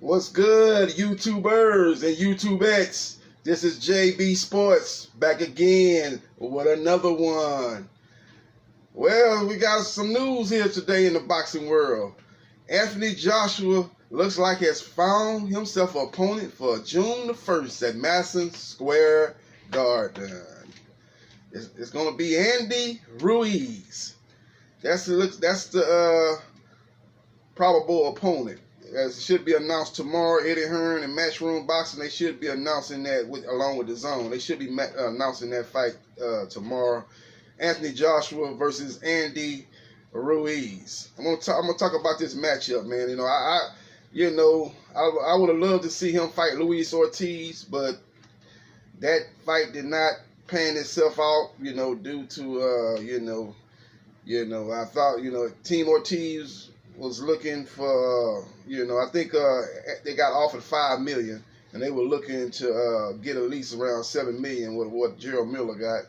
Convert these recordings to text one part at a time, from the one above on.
What's good, YouTubers and YouTubettes? This is JBsports back again with another one. Well, we got some news here today in the boxing world. Anthony Joshua looks like he has found himself an opponent for June the 1st at Madison Square Garden. It's going to be Andy Ruiz. That's the probable opponent. As it should be announced tomorrow. Eddie Hearn and Matchroom Boxing, they should be announcing that along with the Zone. They should be announcing that fight tomorrow. Anthony Joshua versus Andy Ruiz. I'm gonna talk about this matchup, man. I would have loved to see him fight Luis Ortiz, but that fight did not pan itself out. Due to I thought Team Ortiz was looking for, I think they got offered $5 million, and they were looking to get at least around $7 million with what Gerald Miller got.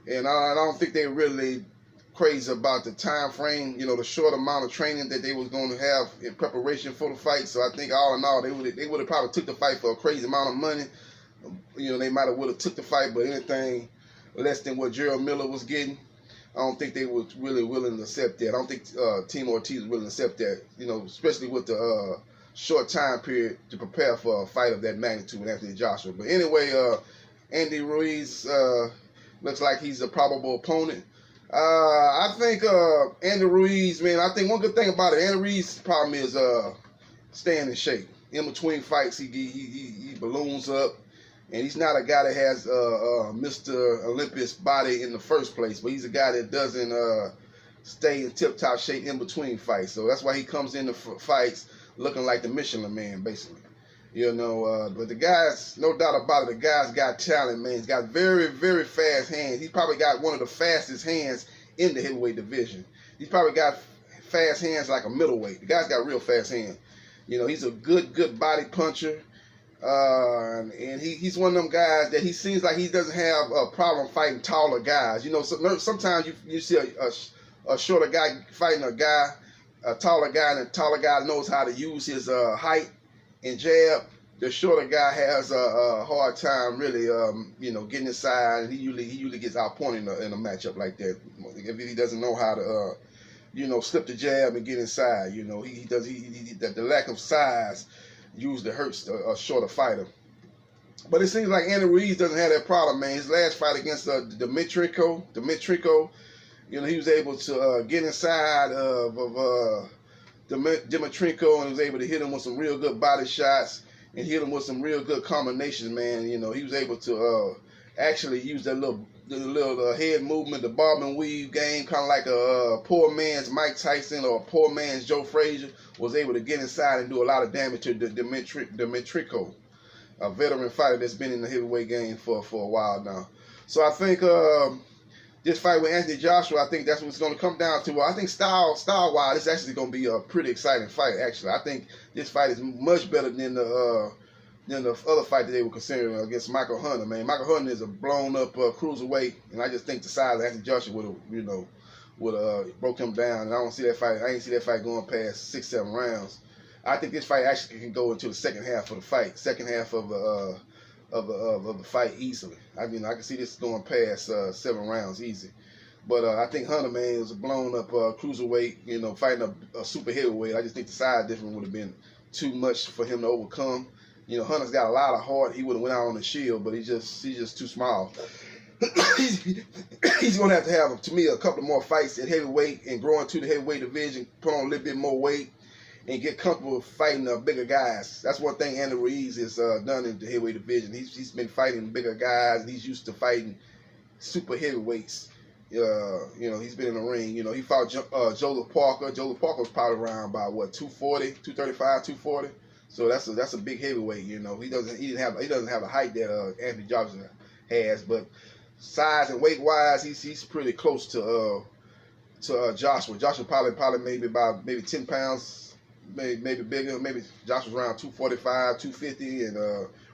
And I don't think they really crazy about the time frame, the short amount of training that they was going to have in preparation for the fight. So I think all in all, they would have probably took the fight for a crazy amount of money. They might have would have took the fight, but anything less than what Gerald Miller was getting, I don't think they were really willing to accept that. I don't think Team Ortiz was willing to accept that, especially with the short time period to prepare for a fight of that magnitude with Anthony Joshua. But anyway, Andy Ruiz looks like he's a probable opponent. I think Andy Ruiz, man, I think one good thing about it, Andy Ruiz's problem is staying in shape. In between fights, he balloons up. And he's not a guy that has Mr. Olympus body in the first place, but he's a guy that doesn't stay in tip-top shape in between fights. So that's why he comes into fights looking like the Michelin Man, basically. But the guy's, no doubt about it, the guy's got talent, man. He's got very, very fast hands. He's probably got one of the fastest hands in the heavyweight division. He's probably got fast hands like a middleweight. The guy's got real fast hands. He's a good body puncher. And he's one of them guys that he seems like he doesn't have a problem fighting taller guys. Sometimes you see a shorter guy fighting a taller guy, and the taller guy knows how to use his height and jab. The shorter guy has a hard time really, getting inside, and he usually gets outpointed in a matchup like that. If he doesn't know how to, slip the jab and get inside, the lack of size usually hurts a shorter fighter. But it seems like Andy Ruiz doesn't have that problem, man. His last fight against Dimitrico, he was able to get inside of Dimitrico and was able to hit him with some real good body shots and hit him with some real good combinations, man. He was able to actually use that little head movement, the bob and weave game, kind of like a poor man's Mike Tyson or a poor man's Joe Frazier, was able to get inside and do a lot of damage to Dimitrico, a veteran fighter that's been in the heavyweight game for a while now. So I think this fight with Anthony Joshua, I think that's what it's going to come down to. I think style-wise, it's actually going to be a pretty exciting fight, actually. I think this fight is much better than the other fight that they were considering against Michael Hunter, man. Michael Hunter is a blown-up cruiserweight, and I just think the size of Anthony Joshua would have broke him down. And I don't see that fight. I ain't see that fight going past 6-7 rounds. I think this fight actually can go into the second half of the fight, second half of the fight easily. I can see this going past 7 rounds easy. But I think Hunter, man, is a blown-up cruiserweight, fighting a super heavyweight. I just think the size difference would have been too much for him to overcome. Hunter's got a lot of heart. He would have went out on the shield, but he's just too small. He's going to have, to me, a couple more fights at heavyweight and grow into the heavyweight division, put on a little bit more weight, and get comfortable fighting bigger guys. That's one thing Andy Ruiz has done in the heavyweight division. He's been fighting bigger guys, and he's used to fighting super heavyweights. He's been in the ring. He fought Joseph Parker. Joseph Parker was probably around by 240, 235, 240. So that's a big heavyweight. He doesn't have the height that Anthony Joshua has, but size and weight wise, he's pretty close to Joshua. Joshua probably maybe 10 pounds, maybe bigger. Maybe Joshua's around 245, 250, and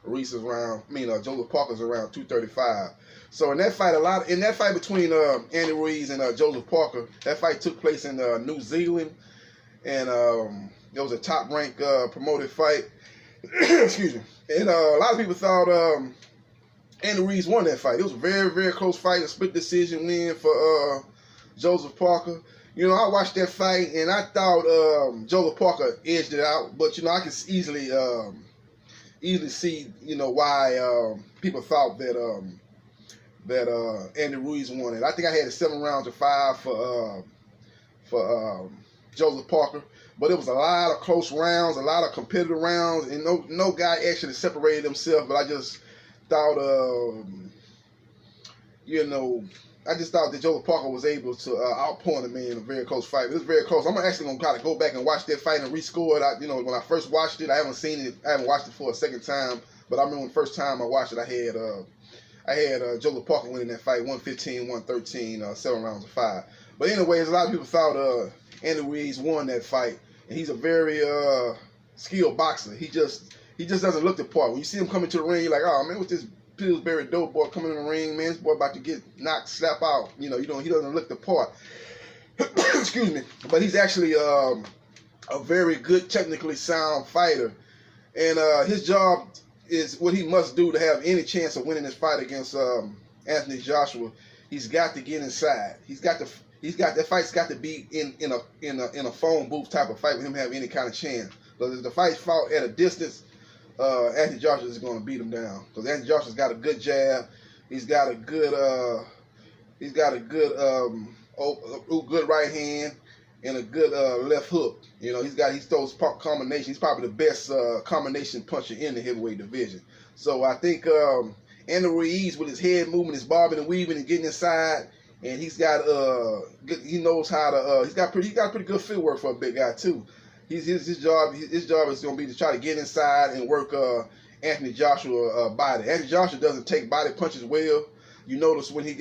Ruiz is around. Joseph Parker's around 235. So in that fight between Andy Ruiz and Joseph Parker, that fight took place in New Zealand, and It was a top-ranked promoted fight. Excuse me. And a lot of people thought Andy Ruiz won that fight. It was a very, very close fight, a split decision win for Joseph Parker. You know, I watched that fight, and I thought Joseph Parker edged it out. But, you know, I could easily see, you know, why people thought that Andy Ruiz won it. I think I had it 7 rounds to 5 for Joseph Parker. But it was a lot of close rounds, a lot of competitive rounds, and no guy actually separated himself. But I just thought, you know, I just thought that Joseph Parker was able to outpoint him in a very close fight. It was very close. I'm actually going to kind of go back and watch that fight and rescore it. You know, when I first watched it, I haven't seen it. I haven't watched it for a second time. But I remember the first time I watched it, I had Joseph Parker winning that fight, 115-113, 7 rounds to 5. But anyways, a lot of people thought Andy Ruiz won that fight, and he's a very skilled boxer. He just doesn't look the part. When you see him coming to the ring, you're like, oh man, with this Pillsbury dope boy coming in the ring, man, this boy about to get knocked, slap out. You know, he doesn't look the part. Excuse me, but he's actually a very good, technically sound fighter, and his job is what he must do to have any chance of winning this fight against Anthony Joshua. He's got to get inside. That fight's got to be in a phone booth type of fight for him to have any kind of chance. Because if the fight's fought at a distance, Anthony Joshua is going to beat him down. Because Anthony Joshua's got a good jab. He's got a good good right hand and a good left hook. You know, he throws combinations. He's probably the best combination puncher in the heavyweight division. So I think Andy Ruiz, with his head movement, his bobbing and weaving and getting inside, and he's got he knows how to he's got pretty good footwork for a big guy too. His job is going to be to try to get inside and work Anthony Joshua body. Anthony Joshua doesn't take body punches well. You notice when he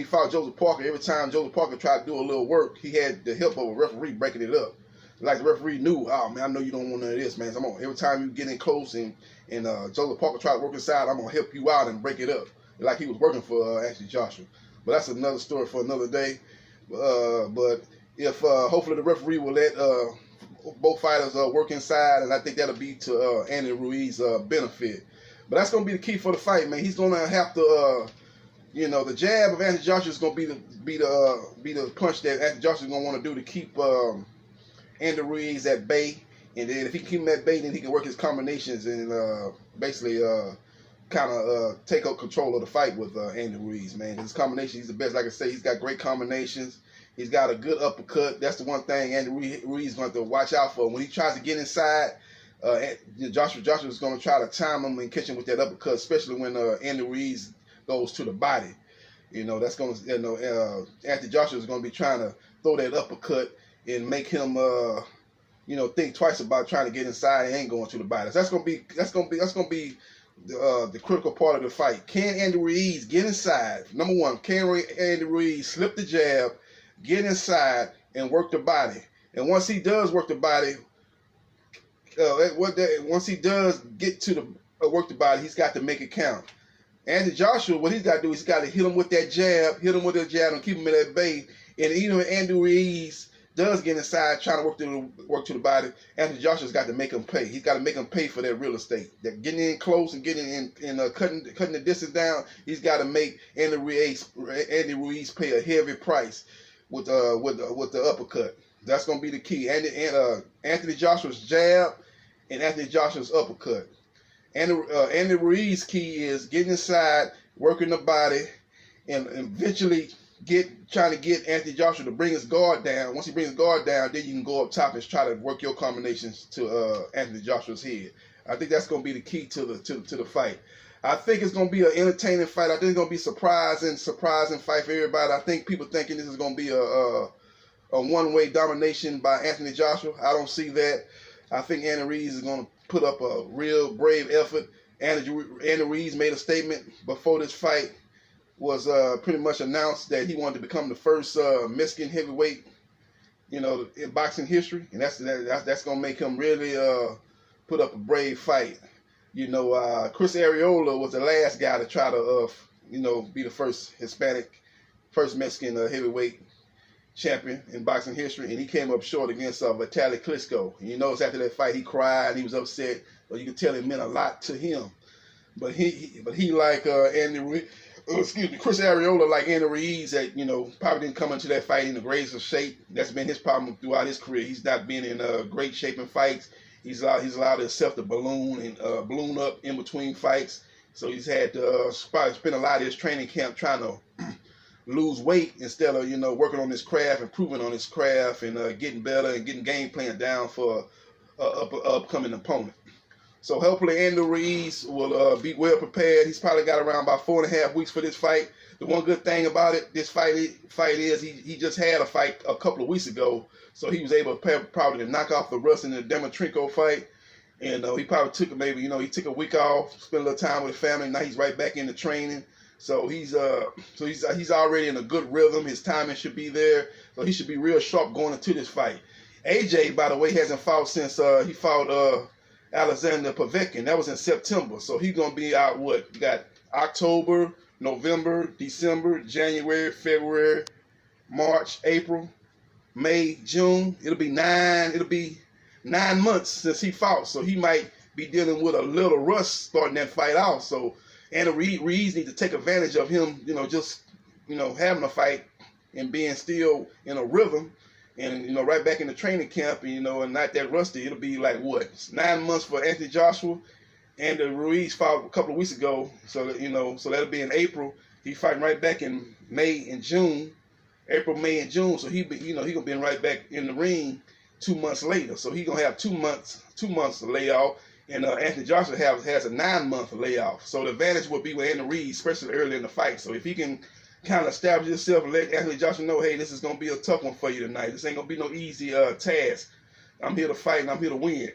fought Joseph Parker, every time Joseph Parker tried to do a little work, he had the help of a referee breaking it up. Like the referee knew, oh man, I know you don't want none of this, man. So every time you get in close and Joseph Parker tried to work inside, I'm gonna help you out and break it up, like he was working for Anthony Joshua. But that's another story for another day. But if hopefully the referee will let both fighters work inside, and I think that'll be to Andy Ruiz's benefit. But that's gonna be the key for the fight, man. He's gonna have to, you know, the jab of Anthony Joshua is gonna be the punch that Anthony Joshua is gonna want to do to keep Andy Ruiz at bay. And then if he can keep him at bay, then he can work his combinations and basically kind of take up control of the fight with Andy Ruiz, man. His combination, he's the best. Like I say, he's got great combinations. He's got a good uppercut. That's the one thing Andy Ruiz is going to have to watch out for. When he tries to get inside, Joshua is going to try to time him and catch him with that uppercut, especially when Andy Ruiz goes to the body. You know, that's going to, you know, Anthony Joshua is going to be trying to throw that uppercut and make him, you know, think twice about trying to get inside and going to the body. So that's going to be the critical part of the fight. Can Andy Ruiz get inside? Number one, can Andy Ruiz slip the jab, get inside, and work the body? And once he does work the body, once he does get to the work the body, he's got to make it count. Anthony Joshua, what he's got to do is he's got to hit him with that jab, and keep him in that bay. And even when Andy Ruiz does get inside, trying to work to the body, Anthony Joshua's got to make him pay. He's got to make him pay for that real estate. That getting in close and getting in and cutting the distance down. He's got to make Andy Ruiz pay a heavy price with the uppercut. That's going to be the key. Anthony Joshua's jab and Anthony Joshua's uppercut. Andy Ruiz's key is getting inside, working the body, and eventually trying to get Anthony Joshua to bring his guard down. Once he brings his guard down, then you can go up top and try to work your combinations to Anthony Joshua's head. I think that's going to be the key to the fight. I think it's going to be an entertaining fight. I think it's going to be a surprising fight for everybody. I think people thinking this is going to be a one-way domination by Anthony Joshua. I don't see that. I think Andy Ruiz is going to put up a real brave effort. Andy Ruiz made a statement before this fight was pretty much announced that he wanted to become the first Mexican heavyweight, you know, in boxing history, and that's going to make him really put up a brave fight. You know, Chris Arreola was the last guy to try to, you know, be the first Mexican heavyweight champion in boxing history, and he came up short against Vitaly Klitschko. And you notice after that fight, he cried, he was upset. So you could tell it meant a lot to him. But he like Andy Ruiz, Chris Arreola, like Andy Ruiz, that probably didn't come into that fight in the greatest of shape. That's been his problem throughout his career. He's not been in great shape in fights. He's allowed himself to balloon and balloon up in between fights. So he's had to spend a lot of his training camp trying to lose weight instead of working on his craft, improving on his craft, and getting better and getting game plan down for an upcoming opponent. So hopefully Andy Ruiz will be well prepared. He's probably got around about 4.5 weeks for this fight. The one good thing about this fight is he just had a fight a couple of weeks ago, so he was able to probably knock off the rust in the Demetrenko fight. And he probably took he took a week off, spent a little time with his family. Now he's right back into training. So he's already in a good rhythm. His timing should be there, so he should be real sharp going into this fight. AJ, by the way, hasn't fought since he fought Alexander Povetkin. That was in September. So he's gonna be out. You got October, November, December, January, February, March, April, May, June. It'll be 9 months since he fought. So he might be dealing with a little rust starting that fight out. So Andy Ruiz needs to take advantage of him, just having a fight and being still in a rhythm. And, right back in the training camp, and not that rusty. It'll be like, 9 months for Anthony Joshua. And Ruiz fought a couple of weeks ago. So, so that'll be in April. He's fighting right back in May and June. April, May, and June. So he going to be right back in the ring 2 months later. So he's going to have 2 months to lay off. And Anthony Joshua has a 9-month layoff. So the advantage would be with Andy Ruiz, especially early in the fight. So if he can kind of establish himself and let Anthony Joshua know, hey, this is going to be a tough one for you tonight. This ain't going to be no easy task. I'm here to fight and I'm here to win.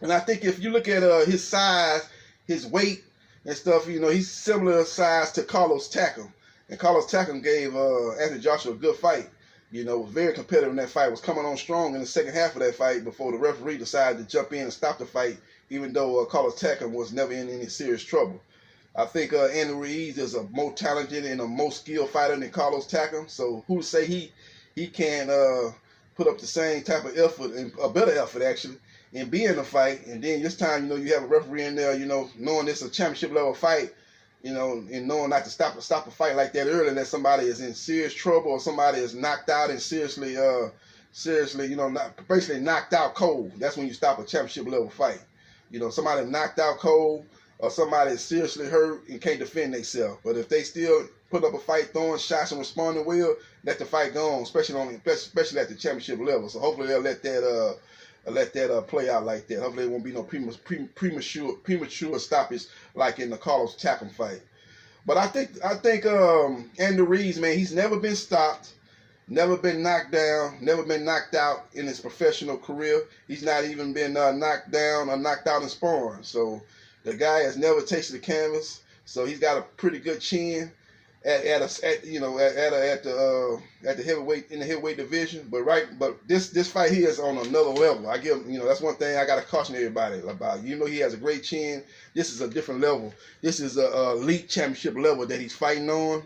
And I think if you look at his size, his weight and stuff, he's similar size to Carlos Takam. And Carlos Takam gave Anthony Joshua a good fight. Was very competitive in that fight. Was coming on strong in the second half of that fight before the referee decided to jump in and stop the fight, even though Carlos Takam was never in any serious trouble. I think Andy Ruiz is a more talented and a more skilled fighter than Carlos Takam. So who to say he can put up the same type of effort, and a better effort actually, and be in the fight. And then this time, you have a referee in there, knowing it's a championship level fight, and knowing not to stop a fight like that early, that somebody is in serious trouble or somebody is knocked out and seriously, basically knocked out cold. That's when you stop a championship level fight. Somebody knocked out cold, or somebody is seriously hurt and can't defend themselves. But if they still put up a fight, throwing shots and responding well, let the fight go on, especially at the championship level. So hopefully they'll let that play out like that. Hopefully there won't be no premature stoppage like in the Carlos Takam fight. But I think Andy Ruiz, man, he's never been stopped, never been knocked down, never been knocked out in his professional career. He's not even been knocked down or knocked out in sparring. So the guy has never tasted the canvas, so he's got a pretty good chin at the heavyweight division. But this fight here is on another level. I give that's one thing I got to caution everybody about. He has a great chin. This is a different level. This is a elite championship level that he's fighting on.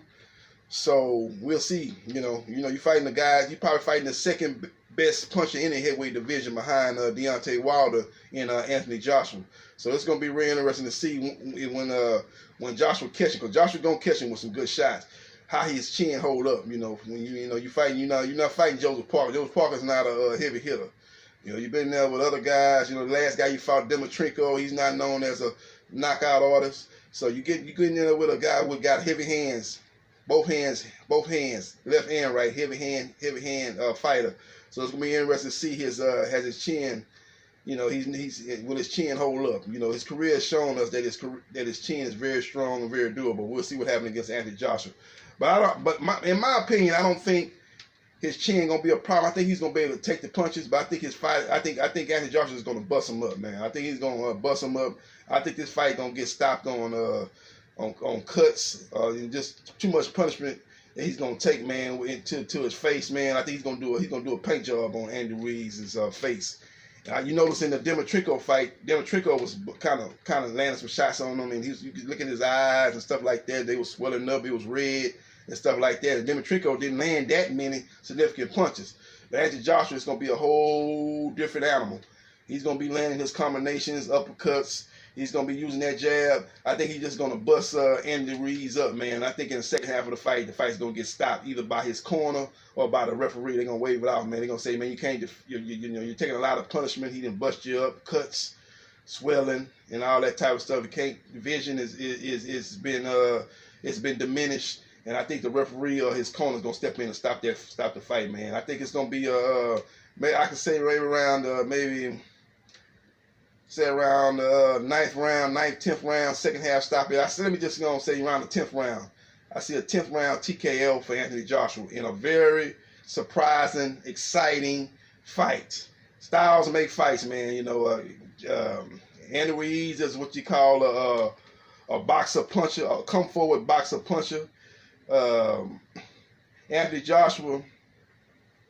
So we'll see. You fighting the guys. You probably fighting the second best puncher in the heavyweight division behind Deontay Wilder and Anthony Joshua. So it's gonna be real interesting to see when Joshua catch him, because Joshua gonna catch him with some good shots. How his chin hold up, when you fighting, you're not fighting Joseph Parker. Joseph Parker's not a heavy hitter. You've been there with other guys. The last guy you fought, Demetrenko, he's not known as a knockout artist. So you get in there with a guy who got heavy hands, both hands, left and right, heavy hand fighter. So it's gonna be interesting to see his chin. He's will his chin hold up. His career has shown us that his chin is very strong and very doable. We'll see what happens against Anthony Joshua. But in my opinion, I don't think his chin gonna be a problem. I think he's gonna be able to take the punches. But I think his fight, I think Anthony Joshua is gonna bust him up, man. I think he's gonna bust him up. I think this fight gonna get stopped on cuts, and just too much punishment that he's gonna take, man, to his face, man. I think he's gonna do a paint job on Andy Ruiz's face. You notice in the Demetrenko fight, Demetrenko was kind of landing some shots on him, and you could look at his eyes and stuff like that. They were swelling up. It was red and stuff like that. And Dimitrenko didn't land that many significant punches. But Anthony Joshua is going to be a whole different animal. He's going to be landing his combinations, uppercuts. He's going to be using that jab. I think he's just going to bust Andy Ruiz up, man. I think in the second half of the fight's going to get stopped either by his corner or by the referee. They're going to wave it off, man. They're going to say, man, you can't, you're taking a lot of punishment. He didn't bust you up, cuts, swelling, and all that type of stuff. The vision it's been diminished, and I think the referee or his corner is going to step in and stop the fight, man. I think it's going to be I can say right around maybe. Say around ninth round, 10th round, second half stop it. Let me just say around the 10th round. I see a 10th round TKO for Anthony Joshua in a very surprising, exciting fight. Styles make fights, man. You know, Andy Ruiz is what you call a boxer puncher, a come forward boxer puncher. Anthony Joshua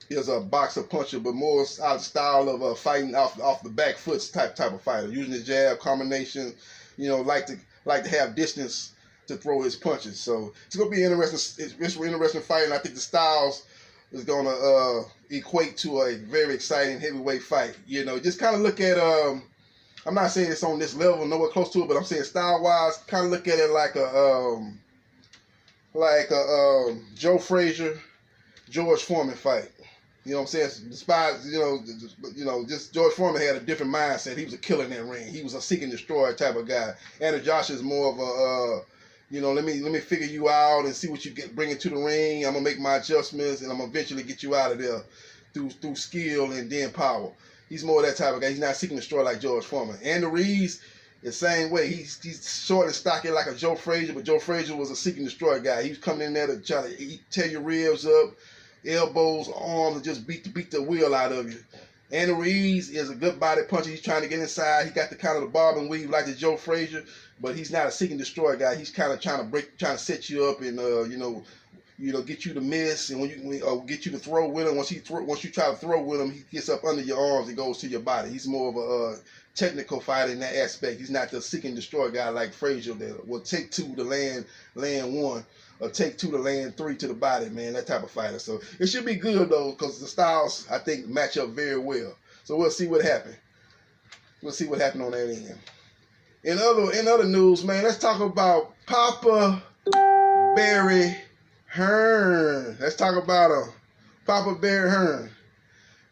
is a boxer puncher, but more out of style of fighting off the back foot type of fighter, using his jab combination. You know, like to have distance to throw his punches. So it's gonna be interesting. It's an interesting fight, and I think the styles is gonna equate to a very exciting heavyweight fight. You know, just kind of look at I'm not saying it's on this level, nowhere close to it, but I'm saying style wise, kind of look at it like a Joe Frazier, George Foreman fight. You know what I'm saying? Despite, just George Foreman had a different mindset. He was a killer in that ring. He was a seek and destroy type of guy. Andy Joshua is more of a, let me figure you out and see what you bring into the ring. I'm gonna make my adjustments and I'm gonna eventually get you out of there through skill and then power. He's more of that type of guy. He's not seek and destroy like George Foreman. Andy Ruiz, the same way. He's short and stocky like a Joe Frazier, but Joe Frazier was a seek and destroy guy. He was coming in there to try to tear your ribs up, elbows, arms, and just beat the wheel out of you. Andy Ruiz is a good body puncher. He's trying to get inside. He got the kind of the bob and weave like the Joe Frazier, but he's not a seek and destroy guy. He's kind of trying to set you up and get you to miss and get you to throw with him. Once you try to throw with him, he gets up under your arms and goes to your body. He's more of a technical fighter in that aspect. He's not the seek and destroy guy like Frazier that will take two to land one. Or take two to land three to the body, man, that type of fighter. So it should be good, though, because the styles, I think, match up very well. So we'll see what happens. We'll see what happens on that end. In other news, man, let's talk about Papa Barry Hearn. Let's talk about him. Papa Barry Hearn.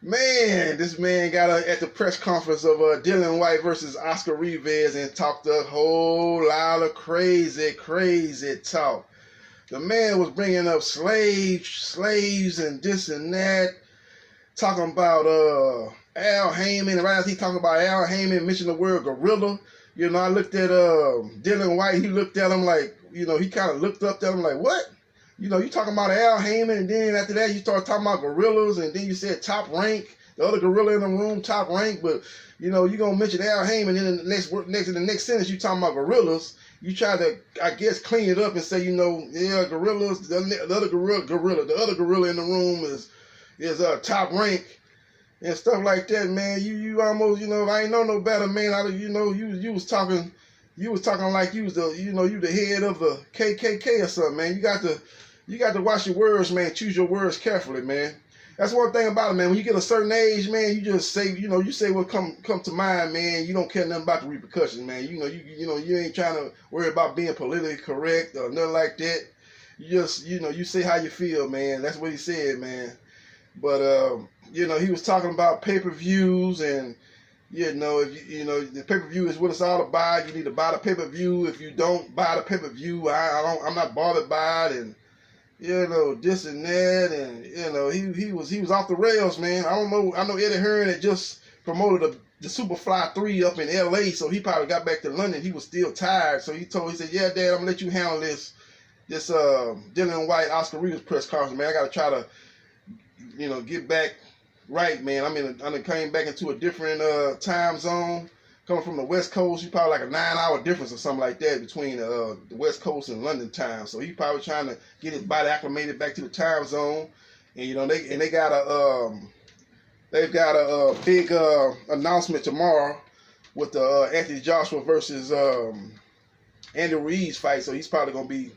Man, this man got at the press conference of Dylan White versus Oscar Rivez and talked a whole lot of crazy talk. The man was bringing up slaves and this and that, talking about Al Heyman. Right after he talking about Al Heyman, mentioned the word gorilla. You know, I looked at Dylan White. He looked at him like, he kind of looked up at him like, what? You talking about Al Heyman, and then after that you start talking about gorillas, and then you said top rank, the other gorilla in the room, top rank. But you gonna mention Al Heyman, and then in the next sentence you talking about gorillas. You try to, I guess, clean it up and say, gorillas. The other gorilla in the room is top rank and stuff like that, man. You almost, I ain't know no better, man. You was talking like you was you the head of the KKK or something, man. You got to watch your words, man. Choose your words carefully, man. That's one thing about it, man. When you get a certain age, man, you just say, you say what come to mind, man. You don't care nothing about the repercussions, man. You ain't trying to worry about being politically correct or nothing like that. You just, you say how you feel, man. That's what he said, man. But he was talking about pay-per-views and if the pay-per-view is what it's all about. You need to buy the pay-per-view. If you don't buy the pay-per-view, I'm not bothered by it, and this and that, and he was off the rails, man. I know Eddie Hearn had just promoted the Superfly 3 up in LA, so he probably got back to London. He was still tired, so he said, yeah, Dad, I'm gonna let you handle this Dylan White Oscar Rivez press conference, man. I gotta try to get back right, man. I came back into a different time zone. Coming from the West Coast, you probably like a 9-hour difference or something like that between the West Coast and London time. So he probably trying to get his body acclimated back to the time zone. And they've got a big announcement tomorrow with Anthony Joshua versus Andy Ruiz fight. So he's probably gonna be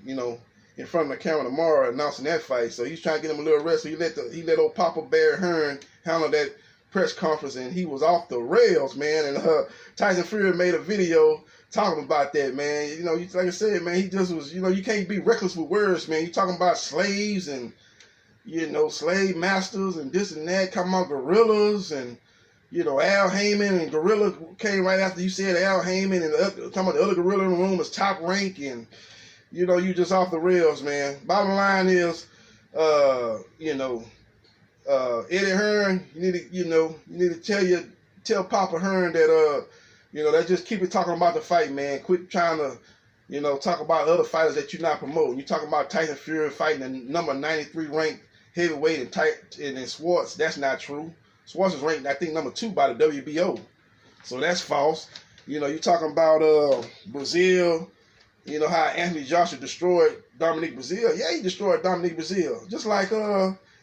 in front of the camera tomorrow announcing that fight. So he's trying to get him a little rest. So he let old Papa Bear Hearn handle that press conference, and he was off the rails, man. And Tyson Fury made a video talking about that, man. You know, like I said, man, he just was, you know, you can't be reckless with words, man. You talking about slaves and, you know, slave masters and this and that, talking about gorillas and, you know, Al Heyman and Gorilla came right after you said Al Heyman, and talking about the other gorilla in the room is Top Rank, and, you know, you just off the rails, man. Bottom line is, you know, Eddie Hearn, you need to tell Papa Hearn that, you know, let's just keep it talking about the fight, man. Quit trying to, you know, talk about other fighters that you're not promoting. You're talking about Tyson Fury fighting the number 93 ranked heavyweight and Schwartz. That's not true. Schwartz is ranked, I think, number 2 by the WBO. So that's false. You know, you're talking about Brazil. You know how Anthony Joshua destroyed Dominique Breazeale. Yeah, he destroyed Dominique Breazeale. Just like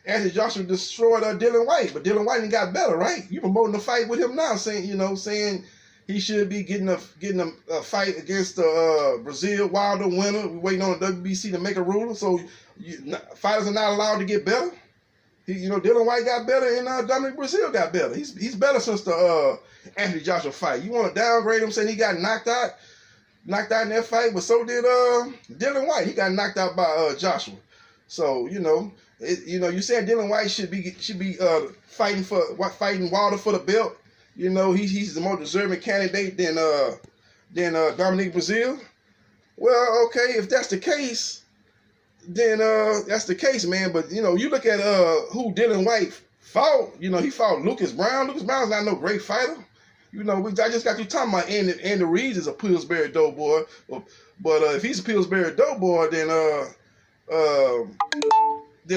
Anthony Joshua destroyed Dylan White. But Dylan White ain't got better, right? You promoting the fight with him now, saying he should be getting a fight against Breazeale Wilder winner. We're waiting on the WBC to make a ruling. So fighters are not allowed to get better. You know, Dylan White got better and Dominic Breazeale got better. He's better since the Anthony Joshua fight. You want to downgrade him, saying he got knocked out in that fight, but so did Dylan White. He got knocked out by Joshua. So you know, you said Dylan White should be fighting Wilder for the belt. You know, he's the more deserving candidate than Dominic Breazeale. Well, okay, if that's the case, then that's the case, man. But you know, you look at who Dylan White fought. You know, he fought Lucas Brown. Lucas Brown's not no great fighter. You know, I just got you talking about Andy Ruiz is a Pillsbury Doughboy. But if he's a Pillsbury Doughboy, then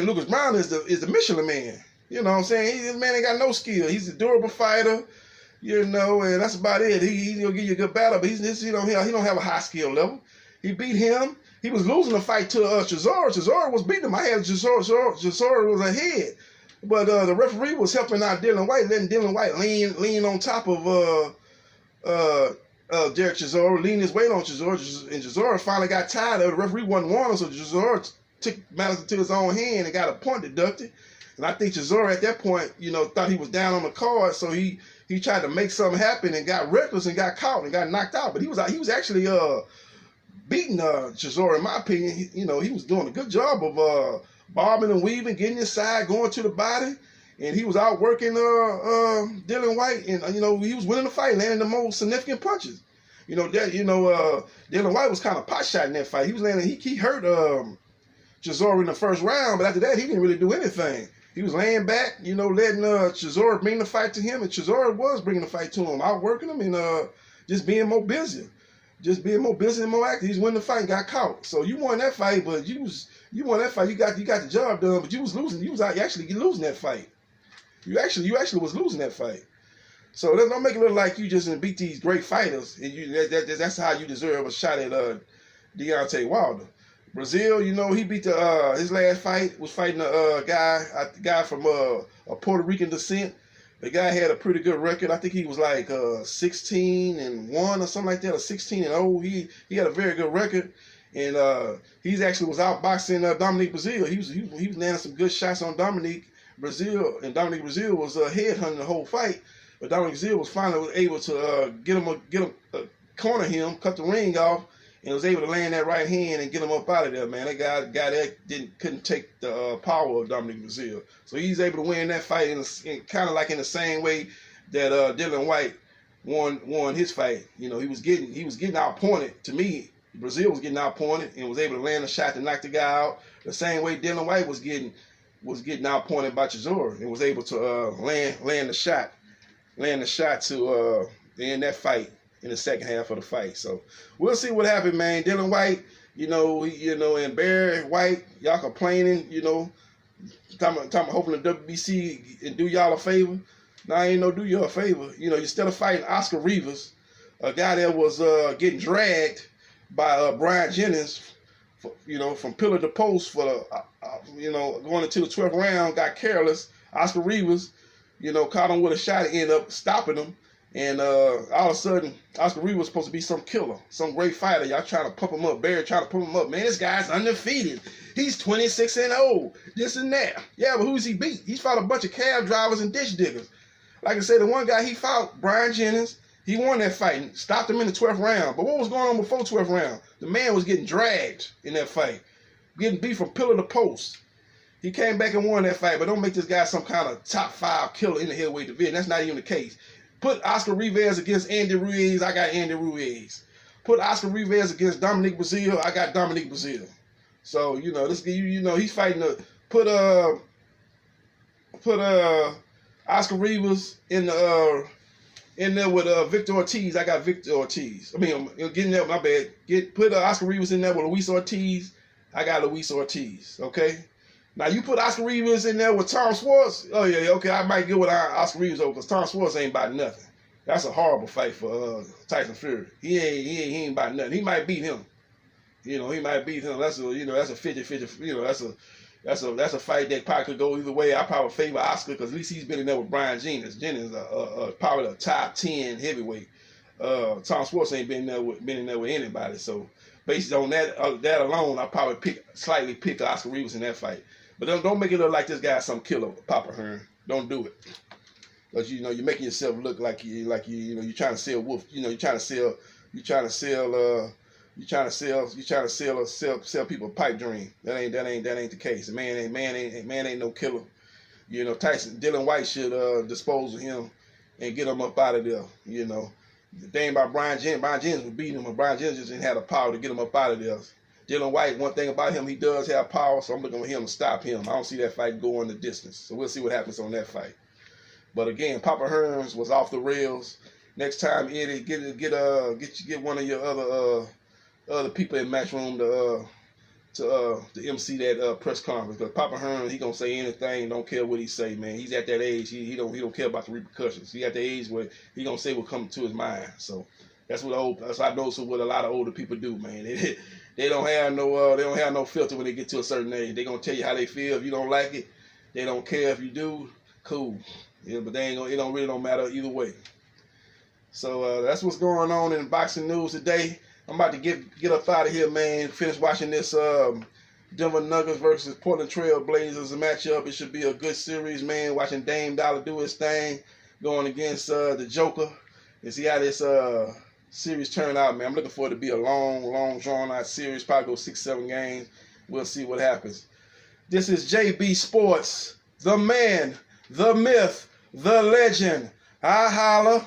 Lucas Brown is the Michelin Man. You know what I'm saying? This man ain't got no skill. He's a durable fighter. You know, and that's about it. He'll give you a good battle, but he don't have a high skill level. He beat him. He was losing the fight to Chisora. Chisora was beating him. I had Chisora was ahead. But the referee was helping out Dylan White, letting Dylan White lean on top of Derek Chisora, lean his weight on Chisora, and Chisora finally got tired of it. The referee wasn't warning, so Chisora took matters into his own hand and got a point deducted. And I think Chisora at that point, you know, thought he was down on the card, so he tried to make something happen and got reckless and got caught and got knocked out. But he was actually beating Chisora, in my opinion. He was doing a good job of bobbing and weaving, getting inside, going to the body, and he was outworking Dylan White, and you know, he was winning the fight, landing the most significant punches. You know that Dylan White was kind of pot shot in that fight. He was landing. He hurt Chisora in the first round, but after that he didn't really do anything. He was laying back, you know, letting Chisora bring the fight to him, and Chisora was bringing the fight to him, outworking him, and just being more busy. Just being more busy and more active. He's winning the fight and got caught. So you won that fight, but you won that fight. You got the job done, but you was losing. You was actually losing that fight. You actually was losing that fight. So don't make it look like you just beat these great fighters, and that's how you deserve a shot at Deontay Wilder. Breazeale, you know, he beat his last fight was fighting a guy from a Puerto Rican descent. The guy had a pretty good record. I think he was like 16-1 or something like that, or 16-0. He had a very good record, and he actually was outboxing Dominique Breazeale. He was landing some good shots on Dominique Breazeale, and Dominique Breazeale was headhunting the whole fight. But Dominique Breazeale was finally able to corner him, cut the ring off, and was able to land that right hand and get him up out of there, man. That guy that couldn't take the power of Dominic Breazeale. So he's able to win that fight in kind of like in the same way that Dylan White won his fight. You know, he was getting outpointed. To me, Breazeale was getting outpointed and was able to land a shot to knock the guy out. The same way Dylan White was getting outpointed by Chisora and was able to land the shot to end that fight in the second half of the fight. So we'll see what happens, man. Dylan White, and Barry White, y'all complaining, hoping the WBC and do y'all a favor. Nah, ain't no do you a favor. Instead of fighting Oscar Rivas, a guy that was getting dragged by Brian Jennings, from pillar to post for going into the 12th round, got careless. Oscar Rivas, caught him with a shot and ended up stopping him. And all of a sudden, Oscar Ruiz was supposed to be some killer, some great fighter. Y'all trying to pump him up. Barry trying to pump him up. Man, this guy's undefeated. He's 26-0. This and that. Yeah, but who's he beat? He's fought a bunch of cab drivers and ditch diggers. Like I said, the one guy he fought, Brian Jennings, he won that fight and stopped him in the 12th round. But what was going on before 12th round? The man was getting dragged in that fight, getting beat from pillar to post. He came back and won that fight, but don't make this guy some kind of top 5 killer in the heavyweight division. That's not even the case. Put Oscar Ruiz against Andy Ruiz, I got Andy Ruiz. Put Oscar Ruiz against Dominique Brazil, I got Dominique Brazil. So, you know, this he's fighting to put Oscar Ruiz in there with Victor Ortiz, I got Victor Ortiz. I mean, getting there, my bad. Put Oscar Ruiz in there with Luis Ortiz, I got Luis Ortiz, okay? Now, you put Oscar Ruiz in there with Tom Schwartz, oh, yeah, okay, I might get with Oscar Ruiz over because Tom Schwartz ain't about nothing. That's a horrible fight for Tyson Fury. He ain't about nothing. He might beat him. You know, he might beat him. That's a 50-50, you know, that's a fight that probably could go either way. I probably favor Oscar because at least he's been in there with Brian Jennings. Jennings probably a top 10 heavyweight. Tom Schwartz ain't been in there with anybody. So based on that alone, I probably slightly pick Oscar Ruiz in that fight. But don't make it look like this guy's some killer, Papa Hearn. Don't do it. Because you know you're making yourself look like you're trying to sell wolf. You know you're trying to sell people a pipe dream. That ain't the case. Man ain't no killer. You know, Dylan White should dispose of him and get him up out of there. You know, the thing about Brian Jennings was beating him, and Brian Jennings just didn't have the power to get him up out of there. Dylan White, one thing about him, he does have power, so I'm looking for him to stop him. I don't see that fight going the distance, so we'll see what happens on that fight. But again, Papa Hearns was off the rails. Next time, Eddie, get one of your other people in Matchroom to MC that press conference, because Papa Hearn, he gonna say anything, don't care what he say, man. He's at that age, he don't care about the repercussions. He at the age where he gonna say what comes to his mind. So that's what I know. So what a lot of older people do, man. They don't have no filter when they get to a certain age. They gonna tell you how they feel. If you don't like it, they don't care. If you do, cool. Yeah, but it really don't matter either way. So that's what's going on in boxing news today. I'm about to get up out of here, man. Finish watching this Denver Nuggets versus Portland Trail Blazers matchup. It should be a good series, man. Watching Dame Dollar do his thing, going against the Joker, and see how this series turn out, man. I'm looking for it to be a long, drawn-out series. Probably go 6-7 games. We'll see what happens. This is JB Sports, the man, the myth, the legend. I holla.